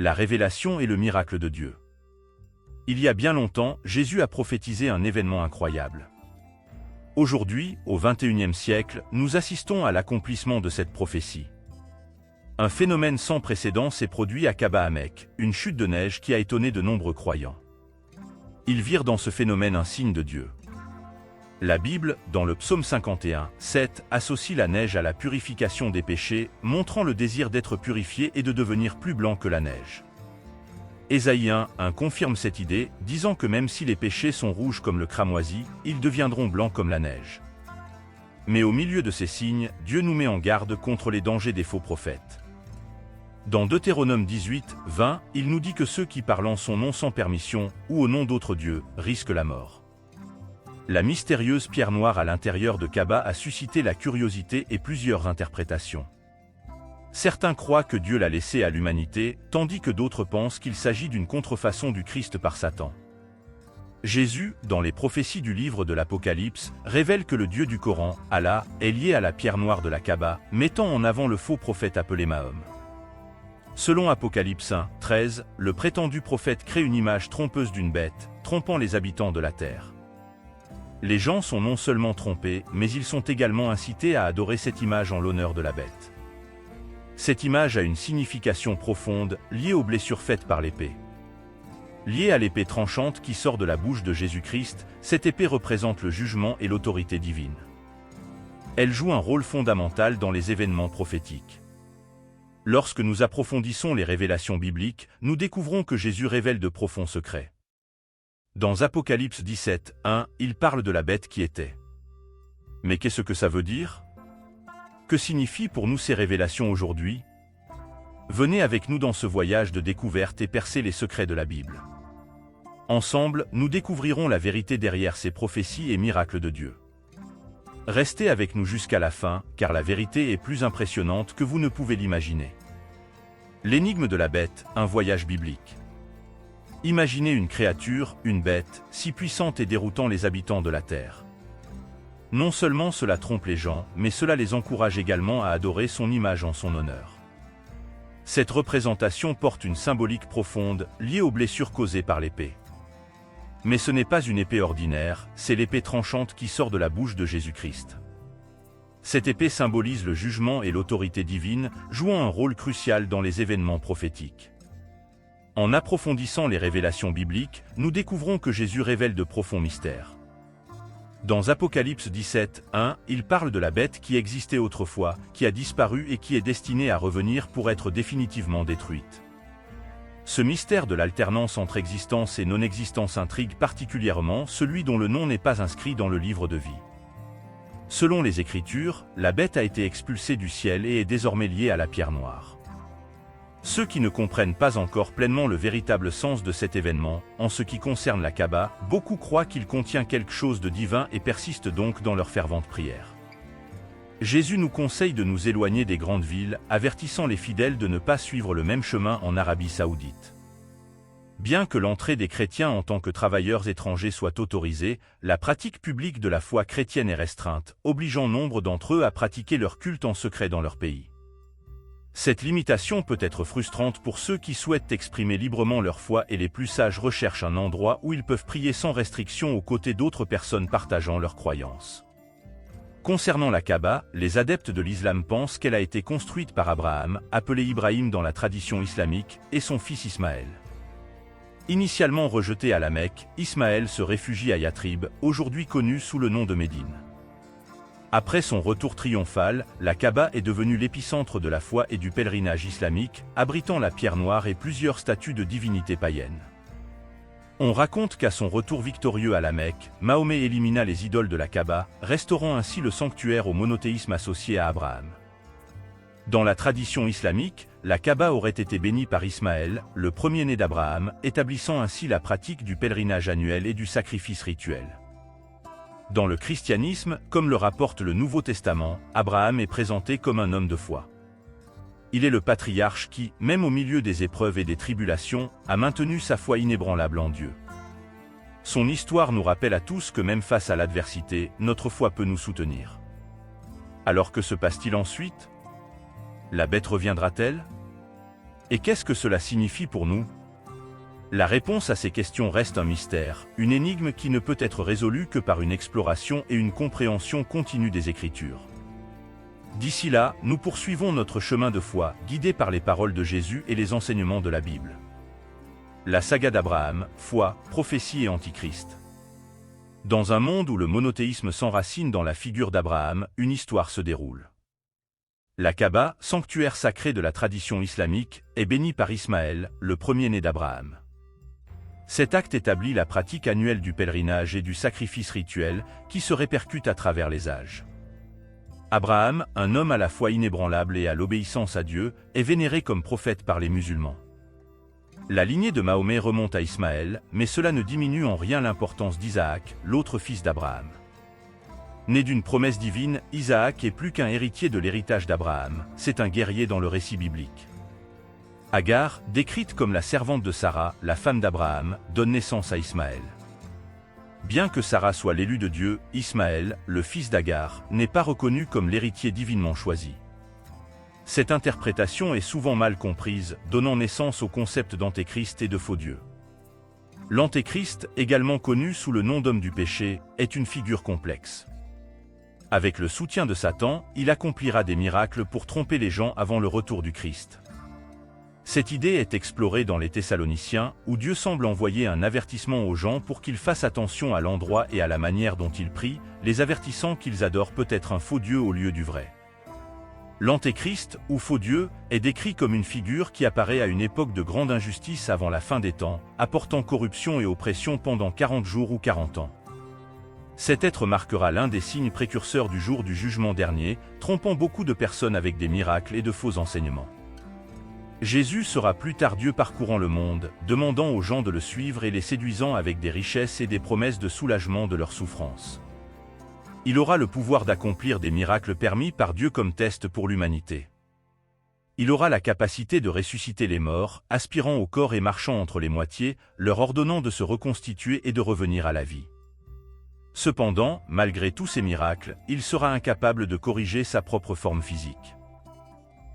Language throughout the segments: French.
La révélation et le miracle de Dieu. Il y a bien longtemps, Jésus a prophétisé un événement incroyable. Aujourd'hui, au XXIe siècle, nous assistons à l'accomplissement de cette prophétie. Un phénomène sans précédent s'est produit à Kaba Hamek, une chute de neige qui a étonné de nombreux croyants. Ils virent dans ce phénomène un signe de Dieu. La Bible, dans le psaume 51, 7, associe la neige à la purification des péchés, montrant le désir d'être purifié et de devenir plus blanc que la neige. Ésaïe 1 confirme cette idée, disant que même si les péchés sont rouges comme le cramoisi, ils deviendront blancs comme la neige. Mais au milieu de ces signes, Dieu nous met en garde contre les dangers des faux prophètes. Dans Deutéronome 18, 20, il nous dit que ceux qui parlent en son nom sans permission, ou au nom d'autres dieux, risquent la mort. La mystérieuse pierre noire à l'intérieur de Kaba a suscité la curiosité et plusieurs interprétations. Certains croient que Dieu l'a laissée à l'humanité, tandis que d'autres pensent qu'il s'agit d'une contrefaçon du Christ par Satan. Jésus, dans les prophéties du livre de l'Apocalypse, révèle que le Dieu du Coran, Allah, est lié à la pierre noire de la Kaba, mettant en avant le faux prophète appelé Mahom. Selon Apocalypse 1, 13, le prétendu prophète crée une image trompeuse d'une bête, trompant les habitants de la terre. Les gens sont non seulement trompés, mais ils sont également incités à adorer cette image en l'honneur de la bête. Cette image a une signification profonde, liée aux blessures faites par l'épée. Liée à l'épée tranchante qui sort de la bouche de Jésus-Christ, cette épée représente le jugement et l'autorité divine. Elle joue un rôle fondamental dans les événements prophétiques. Lorsque nous approfondissons les révélations bibliques, nous découvrons que Jésus révèle de profonds secrets. Dans Apocalypse 17, 1, il parle de la bête qui était. Mais qu'est-ce que ça veut dire? Que signifient pour nous ces révélations aujourd'hui? Venez avec nous dans ce voyage de découverte et percer les secrets de la Bible. Ensemble, nous découvrirons la vérité derrière ces prophéties et miracles de Dieu. Restez avec nous jusqu'à la fin, car la vérité est plus impressionnante que vous ne pouvez l'imaginer. L'énigme de la bête, un voyage biblique. Imaginez une créature, une bête, si puissante et déroutant les habitants de la terre. Non seulement cela trompe les gens, mais cela les encourage également à adorer son image en son honneur. Cette représentation porte une symbolique profonde, liée aux blessures causées par l'épée. Mais ce n'est pas une épée ordinaire, c'est l'épée tranchante qui sort de la bouche de Jésus-Christ. Cette épée symbolise le jugement et l'autorité divine, jouant un rôle crucial dans les événements prophétiques. En approfondissant les révélations bibliques, nous découvrons que Jésus révèle de profonds mystères. Dans Apocalypse 17, 1, il parle de la bête qui existait autrefois, qui a disparu et qui est destinée à revenir pour être définitivement détruite. Ce mystère de l'alternance entre existence et non-existence intrigue particulièrement celui dont le nom n'est pas inscrit dans le livre de vie. Selon les Écritures, la bête a été expulsée du ciel et est désormais liée à la pierre noire. Ceux qui ne comprennent pas encore pleinement le véritable sens de cet événement, en ce qui concerne la Kaba, beaucoup croient qu'il contient quelque chose de divin et persistent donc dans leur fervente prière. Jésus nous conseille de nous éloigner des grandes villes, avertissant les fidèles de ne pas suivre le même chemin en Arabie Saoudite. Bien que l'entrée des chrétiens en tant que travailleurs étrangers soit autorisée, la pratique publique de la foi chrétienne est restreinte, obligeant nombre d'entre eux à pratiquer leur culte en secret dans leur pays. Cette limitation peut être frustrante pour ceux qui souhaitent exprimer librement leur foi et les plus sages recherchent un endroit où ils peuvent prier sans restriction aux côtés d'autres personnes partageant leurs croyances. Concernant la Kaba, les adeptes de l'islam pensent qu'elle a été construite par Abraham, appelé Ibrahim dans la tradition islamique, et son fils Ismaël. Initialement rejeté à la Mecque, Ismaël se réfugie à Yatrib, aujourd'hui connu sous le nom de Médine. Après son retour triomphal, la Kaba est devenue l'épicentre de la foi et du pèlerinage islamique, abritant la pierre noire et plusieurs statues de divinités païennes. On raconte qu'à son retour victorieux à la Mecque, Mahomet élimina les idoles de la Kaba, restaurant ainsi le sanctuaire au monothéisme associé à Abraham. Dans la tradition islamique, la Kaba aurait été bénie par Ismaël, le premier-né d'Abraham, établissant ainsi la pratique du pèlerinage annuel et du sacrifice rituel. Dans le christianisme, comme le rapporte le Nouveau Testament, Abraham est présenté comme un homme de foi. Il est le patriarche qui, même au milieu des épreuves et des tribulations, a maintenu sa foi inébranlable en Dieu. Son histoire nous rappelle à tous que même face à l'adversité, notre foi peut nous soutenir. Alors que se passe-t-il ensuite? La bête reviendra-t-elle? Et qu'est-ce que cela signifie pour nous? La réponse à ces questions reste un mystère, une énigme qui ne peut être résolue que par une exploration et une compréhension continue des Écritures. D'ici là, nous poursuivons notre chemin de foi, guidés par les paroles de Jésus et les enseignements de la Bible. La saga d'Abraham, foi, prophétie et antichrist. Dans un monde où le monothéisme s'enracine dans la figure d'Abraham, une histoire se déroule. La Kaaba, sanctuaire sacré de la tradition islamique, est bénie par Ismaël, le premier-né d'Abraham. Cet acte établit la pratique annuelle du pèlerinage et du sacrifice rituel, qui se répercute à travers les âges. Abraham, un homme à la foi inébranlable et à l'obéissance à Dieu, est vénéré comme prophète par les musulmans. La lignée de Mahomet remonte à Ismaël, mais cela ne diminue en rien l'importance d'Isaac, l'autre fils d'Abraham. Né d'une promesse divine, Isaac est plus qu'un héritier de l'héritage d'Abraham, c'est un guerrier dans le récit biblique. Agar, décrite comme la servante de Sarah, la femme d'Abraham, donne naissance à Ismaël. Bien que Sarah soit l'élu de Dieu, Ismaël, le fils d'Agar, n'est pas reconnu comme l'héritier divinement choisi. Cette interprétation est souvent mal comprise, donnant naissance au concept d'antéchrist et de faux dieu. L'antéchrist, également connu sous le nom d'homme du péché, est une figure complexe. Avec le soutien de Satan, il accomplira des miracles pour tromper les gens avant le retour du Christ. Cette idée est explorée dans les Thessaloniciens, où Dieu semble envoyer un avertissement aux gens pour qu'ils fassent attention à l'endroit et à la manière dont ils prient, les avertissant qu'ils adorent peut-être un faux Dieu au lieu du vrai. L'antéchrist, ou faux Dieu, est décrit comme une figure qui apparaît à une époque de grande injustice avant la fin des temps, apportant corruption et oppression pendant 40 jours ou 40 ans. Cet être marquera l'un des signes précurseurs du jour du jugement dernier, trompant beaucoup de personnes avec des miracles et de faux enseignements. Jésus sera plus tard Dieu parcourant le monde, demandant aux gens de le suivre et les séduisant avec des richesses et des promesses de soulagement de leurs souffrances. Il aura le pouvoir d'accomplir des miracles permis par Dieu comme test pour l'humanité. Il aura la capacité de ressusciter les morts, aspirant au corps et marchant entre les moitiés, leur ordonnant de se reconstituer et de revenir à la vie. Cependant, malgré tous ces miracles, il sera incapable de corriger sa propre forme physique.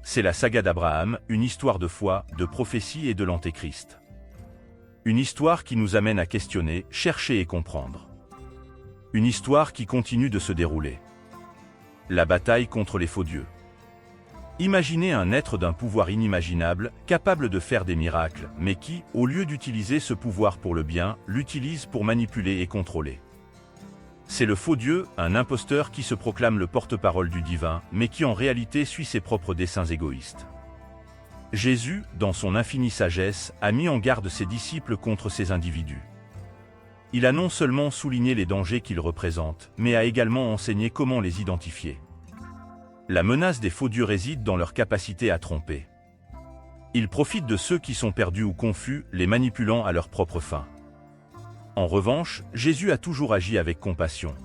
C'est la saga d'Abraham, une histoire de foi, de prophétie et de l'antéchrist. Une histoire qui nous amène à questionner, chercher et comprendre. Une histoire qui continue de se dérouler. La bataille contre les faux dieux. Imaginez un être d'un pouvoir inimaginable, capable de faire des miracles, mais qui, au lieu d'utiliser ce pouvoir pour le bien, l'utilise pour manipuler et contrôler. C'est le faux Dieu, un imposteur qui se proclame le porte-parole du divin, mais qui en réalité suit ses propres desseins égoïstes. Jésus, dans son infinie sagesse, a mis en garde ses disciples contre ces individus. Il a non seulement souligné les dangers qu'ils représentent, mais a également enseigné comment les identifier. La menace des faux dieux réside dans leur capacité à tromper. Ils profitent de ceux qui sont perdus ou confus, les manipulant à leur propre fin. En revanche, Jésus a toujours agi avec compassion.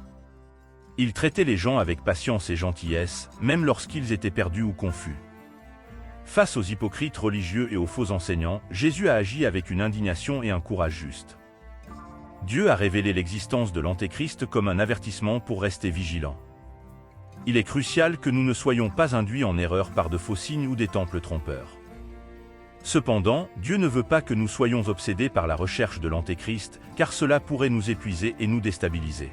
Il traitait les gens avec patience et gentillesse, même lorsqu'ils étaient perdus ou confus. Face aux hypocrites religieux et aux faux enseignants, Jésus a agi avec une indignation et un courage juste. Dieu a révélé l'existence de l'antéchrist comme un avertissement pour rester vigilants. Il est crucial que nous ne soyons pas induits en erreur par de faux signes ou des temples trompeurs. Cependant, Dieu ne veut pas que nous soyons obsédés par la recherche de l'antéchrist, car cela pourrait nous épuiser et nous déstabiliser.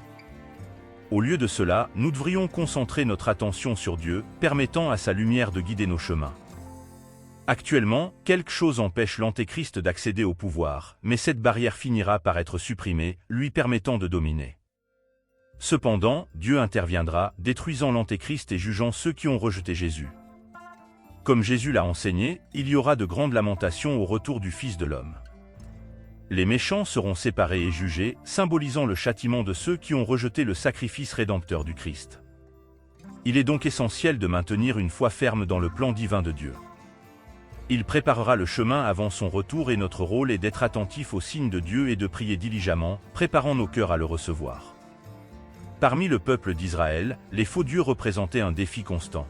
Au lieu de cela, nous devrions concentrer notre attention sur Dieu, permettant à sa lumière de guider nos chemins. Actuellement, quelque chose empêche l'antéchrist d'accéder au pouvoir, mais cette barrière finira par être supprimée, lui permettant de dominer. Cependant, Dieu interviendra, détruisant l'antéchrist et jugeant ceux qui ont rejeté Jésus. Comme Jésus l'a enseigné, il y aura de grandes lamentations au retour du Fils de l'homme. Les méchants seront séparés et jugés, symbolisant le châtiment de ceux qui ont rejeté le sacrifice rédempteur du Christ. Il est donc essentiel de maintenir une foi ferme dans le plan divin de Dieu. Il préparera le chemin avant son retour et notre rôle est d'être attentifs aux signes de Dieu et de prier diligemment, préparant nos cœurs à le recevoir. Parmi le peuple d'Israël, les faux dieux représentaient un défi constant.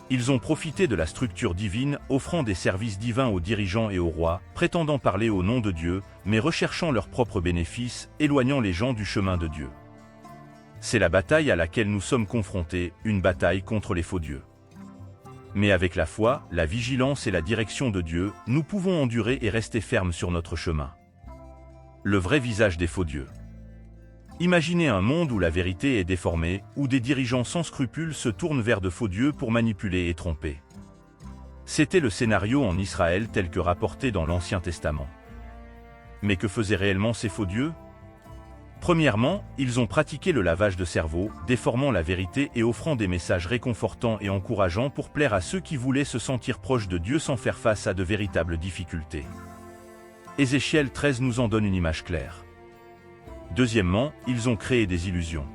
Ils ont profité de la structure divine, offrant des services divins aux dirigeants et aux rois, prétendant parler au nom de Dieu, mais recherchant leurs propres bénéfices, éloignant les gens du chemin de Dieu. C'est la bataille à laquelle nous sommes confrontés, une bataille contre les faux dieux. Mais avec la foi, la vigilance et la direction de Dieu, nous pouvons endurer et rester fermes sur notre chemin. Le vrai visage des faux dieux. Imaginez un monde où la vérité est déformée, où des dirigeants sans scrupules se tournent vers de faux dieux pour manipuler et tromper. C'était le scénario en Israël tel que rapporté dans l'Ancien Testament. Mais que faisaient réellement ces faux dieux? Premièrement, ils ont pratiqué le lavage de cerveau, déformant la vérité et offrant des messages réconfortants et encourageants pour plaire à ceux qui voulaient se sentir proches de Dieu sans faire face à de véritables difficultés. Ézéchiel 13 nous en donne une image claire. Deuxièmement, ils ont créé des illusions.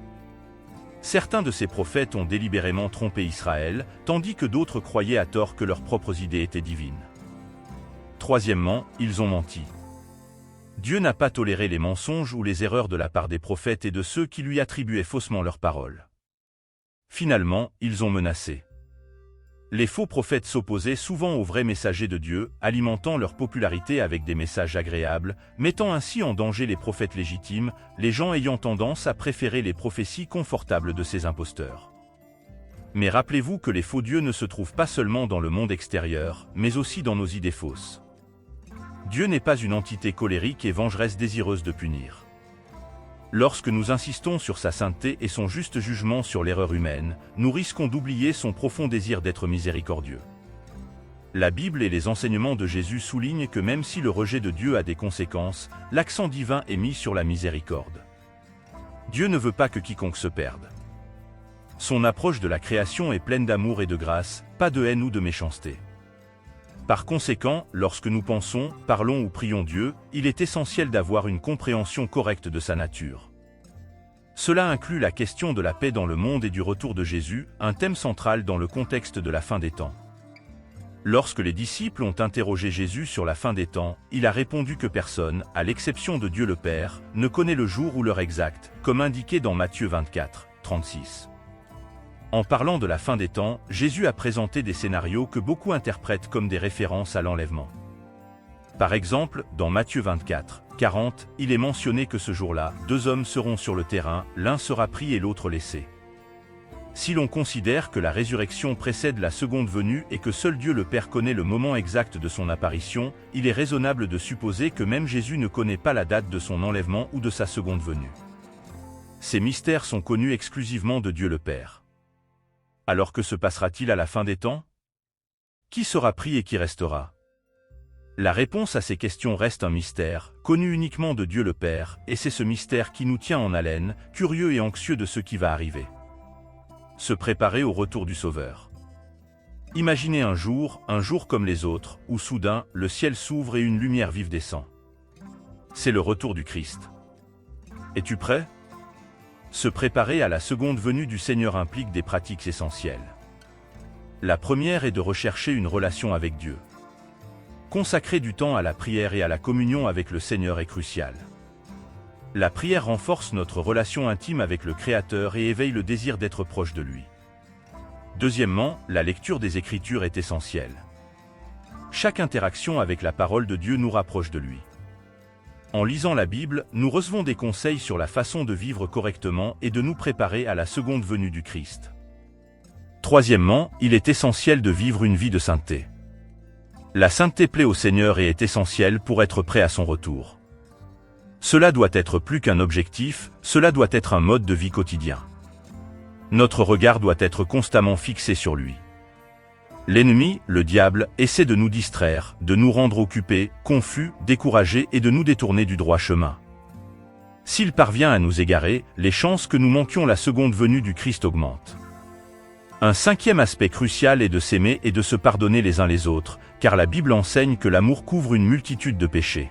Certains de ces prophètes ont délibérément trompé Israël, tandis que d'autres croyaient à tort que leurs propres idées étaient divines. Troisièmement, ils ont menti. Dieu n'a pas toléré les mensonges ou les erreurs de la part des prophètes et de ceux qui lui attribuaient faussement leurs paroles. Finalement, ils ont menacé. Les faux prophètes s'opposaient souvent aux vrais messagers de Dieu, alimentant leur popularité avec des messages agréables, mettant ainsi en danger les prophètes légitimes, les gens ayant tendance à préférer les prophéties confortables de ces imposteurs. Mais rappelez-vous que les faux dieux ne se trouvent pas seulement dans le monde extérieur, mais aussi dans nos idées fausses. Dieu n'est pas une entité colérique et vengeresse désireuse de punir. Lorsque nous insistons sur sa sainteté et son juste jugement sur l'erreur humaine, nous risquons d'oublier son profond désir d'être miséricordieux. La Bible et les enseignements de Jésus soulignent que même si le rejet de Dieu a des conséquences, l'accent divin est mis sur la miséricorde. Dieu ne veut pas que quiconque se perde. Son approche de la création est pleine d'amour et de grâce, pas de haine ou de méchanceté. Par conséquent, lorsque nous pensons, parlons ou prions Dieu, il est essentiel d'avoir une compréhension correcte de sa nature. Cela inclut la question de la paix dans le monde et du retour de Jésus, un thème central dans le contexte de la fin des temps. Lorsque les disciples ont interrogé Jésus sur la fin des temps, il a répondu que personne, à l'exception de Dieu le Père, ne connaît le jour ou l'heure exacte, comme indiqué dans Matthieu 24, 36. En parlant de la fin des temps, Jésus a présenté des scénarios que beaucoup interprètent comme des références à l'enlèvement. Par exemple, dans Matthieu 24, 40, il est mentionné que ce jour-là, 2 hommes seront sur le terrain, l'un sera pris et l'autre laissé. Si l'on considère que la résurrection précède la seconde venue et que seul Dieu le Père connaît le moment exact de son apparition, il est raisonnable de supposer que même Jésus ne connaît pas la date de son enlèvement ou de sa seconde venue. Ces mystères sont connus exclusivement de Dieu le Père. Alors que se passera-t-il à la fin des temps? Qui sera pris et qui restera? La réponse à ces questions reste un mystère, connu uniquement de Dieu le Père, et c'est ce mystère qui nous tient en haleine, curieux et anxieux de ce qui va arriver. Se préparer au retour du Sauveur. Imaginez un jour comme les autres, où soudain, le ciel s'ouvre et une lumière vive descend. C'est le retour du Christ. Es-tu prêt? Se préparer à la seconde venue du Seigneur implique des pratiques essentielles. La première est de rechercher une relation avec Dieu. Consacrer du temps à la prière et à la communion avec le Seigneur est crucial. La prière renforce notre relation intime avec le Créateur et éveille le désir d'être proche de lui. Deuxièmement, la lecture des Écritures est essentielle. Chaque interaction avec la parole de Dieu nous rapproche de lui. En lisant la Bible, nous recevons des conseils sur la façon de vivre correctement et de nous préparer à la seconde venue du Christ. Troisièmement, il est essentiel de vivre une vie de sainteté. La sainteté plaît au Seigneur et est essentielle pour être prêt à son retour. Cela doit être plus qu'un objectif, cela doit être un mode de vie quotidien. Notre regard doit être constamment fixé sur lui. L'ennemi, le diable, essaie de nous distraire, de nous rendre occupés, confus, découragés et de nous détourner du droit chemin. S'il parvient à nous égarer, les chances que nous manquions la seconde venue du Christ augmentent. Un cinquième aspect crucial est de s'aimer et de se pardonner les uns les autres, car la Bible enseigne que l'amour couvre une multitude de péchés.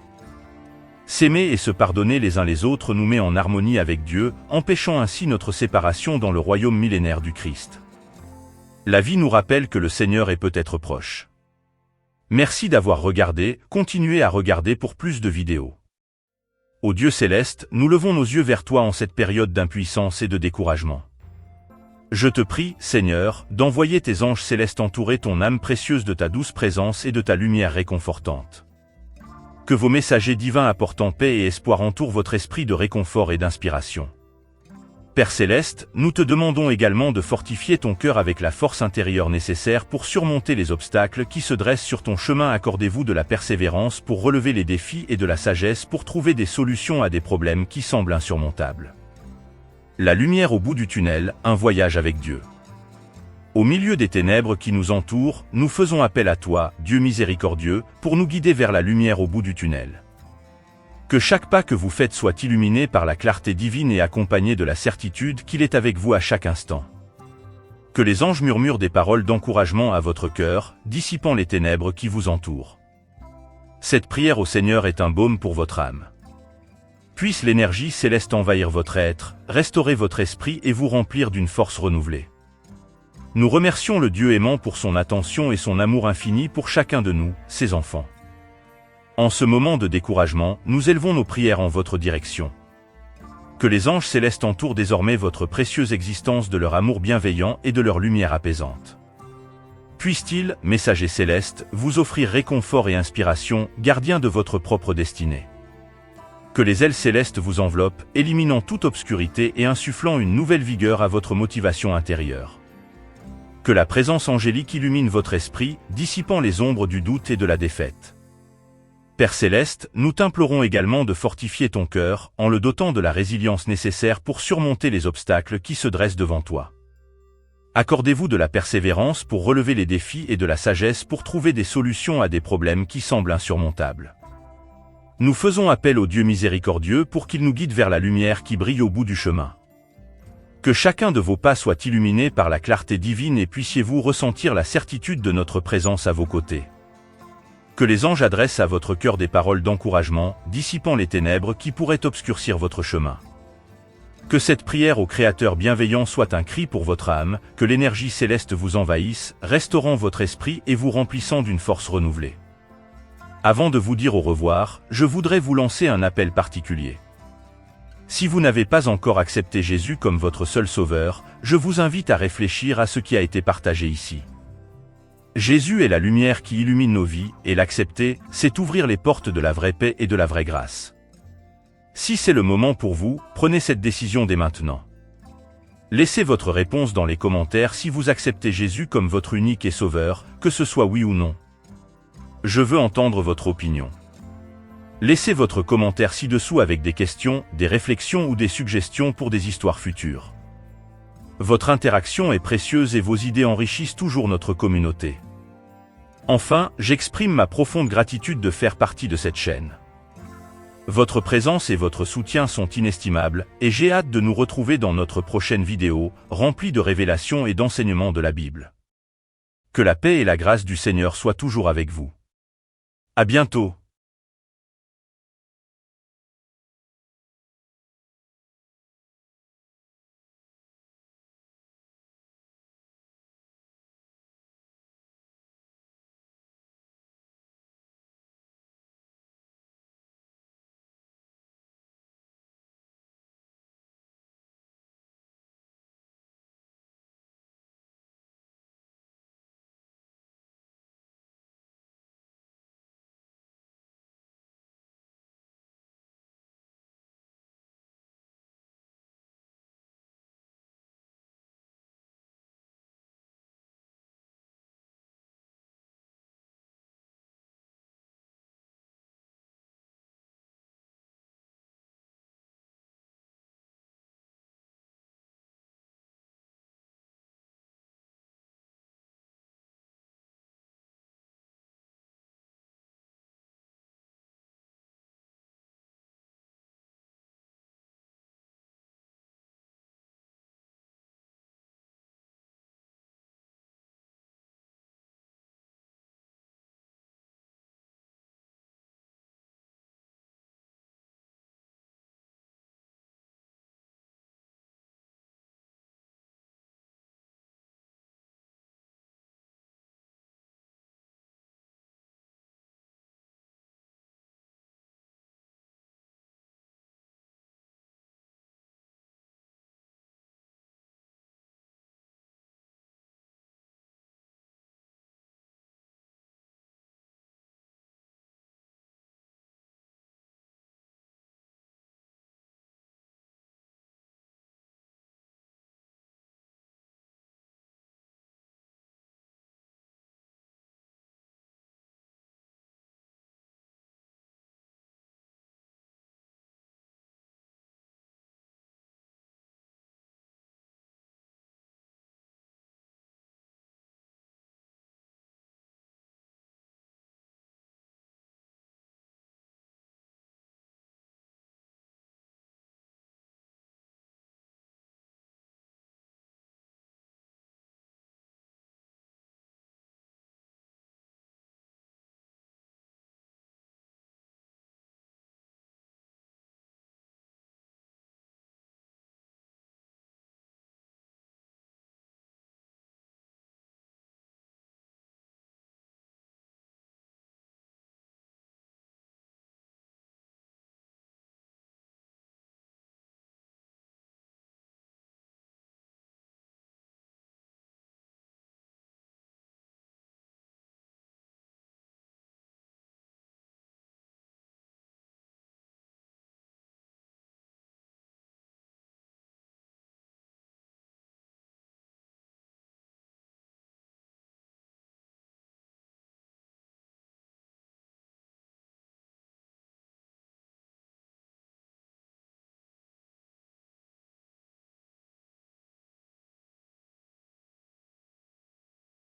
S'aimer et se pardonner les uns les autres nous met en harmonie avec Dieu, empêchant ainsi notre séparation dans le royaume millénaire du Christ. La vie nous rappelle que le Seigneur est peut-être proche. Merci d'avoir regardé, continuez à regarder pour plus de vidéos. Ô Dieu céleste, nous levons nos yeux vers toi en cette période d'impuissance et de découragement. Je te prie, Seigneur, d'envoyer tes anges célestes entourer ton âme précieuse de ta douce présence et de ta lumière réconfortante. Que vos messagers divins apportant paix et espoir entourent votre esprit de réconfort et d'inspiration. Père Céleste, nous te demandons également de fortifier ton cœur avec la force intérieure nécessaire pour surmonter les obstacles qui se dressent sur ton chemin. Accordez-vous de la persévérance pour relever les défis et de la sagesse pour trouver des solutions à des problèmes qui semblent insurmontables. La lumière au bout du tunnel, un voyage avec Dieu. Au milieu des ténèbres qui nous entourent, nous faisons appel à toi, Dieu miséricordieux, pour nous guider vers la lumière au bout du tunnel. Que chaque pas que vous faites soit illuminé par la clarté divine et accompagné de la certitude qu'il est avec vous à chaque instant. Que les anges murmurent des paroles d'encouragement à votre cœur, dissipant les ténèbres qui vous entourent. Cette prière au Seigneur est un baume pour votre âme. Puisse l'énergie céleste envahir votre être, restaurer votre esprit et vous remplir d'une force renouvelée. Nous remercions le Dieu aimant pour son attention et son amour infini pour chacun de nous, ses enfants. En ce moment de découragement, nous élevons nos prières en votre direction. Que les anges célestes entourent désormais votre précieuse existence de leur amour bienveillant et de leur lumière apaisante. Puissent-ils, messagers célestes, vous offrir réconfort et inspiration, gardiens de votre propre destinée. Que les ailes célestes vous enveloppent, éliminant toute obscurité et insufflant une nouvelle vigueur à votre motivation intérieure. Que la présence angélique illumine votre esprit, dissipant les ombres du doute et de la défaite. Père Céleste, nous t'implorons également de fortifier ton cœur, en le dotant de la résilience nécessaire pour surmonter les obstacles qui se dressent devant toi. Accordez-vous de la persévérance pour relever les défis et de la sagesse pour trouver des solutions à des problèmes qui semblent insurmontables. Nous faisons appel au Dieu miséricordieux pour qu'il nous guide vers la lumière qui brille au bout du chemin. Que chacun de vos pas soit illuminé par la clarté divine et puissiez-vous ressentir la certitude de notre présence à vos côtés. Que les anges adressent à votre cœur des paroles d'encouragement, dissipant les ténèbres qui pourraient obscurcir votre chemin. Que cette prière au Créateur bienveillant soit un cri pour votre âme, que l'énergie céleste vous envahisse, restaurant votre esprit et vous remplissant d'une force renouvelée. Avant de vous dire au revoir, je voudrais vous lancer un appel particulier. Si vous n'avez pas encore accepté Jésus comme votre seul sauveur, je vous invite à réfléchir à ce qui a été partagé ici. Jésus est la lumière qui illumine nos vies, et l'accepter, c'est ouvrir les portes de la vraie paix et de la vraie grâce. Si c'est le moment pour vous, prenez cette décision dès maintenant. Laissez votre réponse dans les commentaires si vous acceptez Jésus comme votre unique et sauveur, que ce soit oui ou non. Je veux entendre votre opinion. Laissez votre commentaire ci-dessous avec des questions, des réflexions ou des suggestions pour des histoires futures. Votre interaction est précieuse et vos idées enrichissent toujours notre communauté. Enfin, j'exprime ma profonde gratitude de faire partie de cette chaîne. Votre présence et votre soutien sont inestimables, et j'ai hâte de nous retrouver dans notre prochaine vidéo, remplie de révélations et d'enseignements de la Bible. Que la paix et la grâce du Seigneur soient toujours avec vous. À bientôt.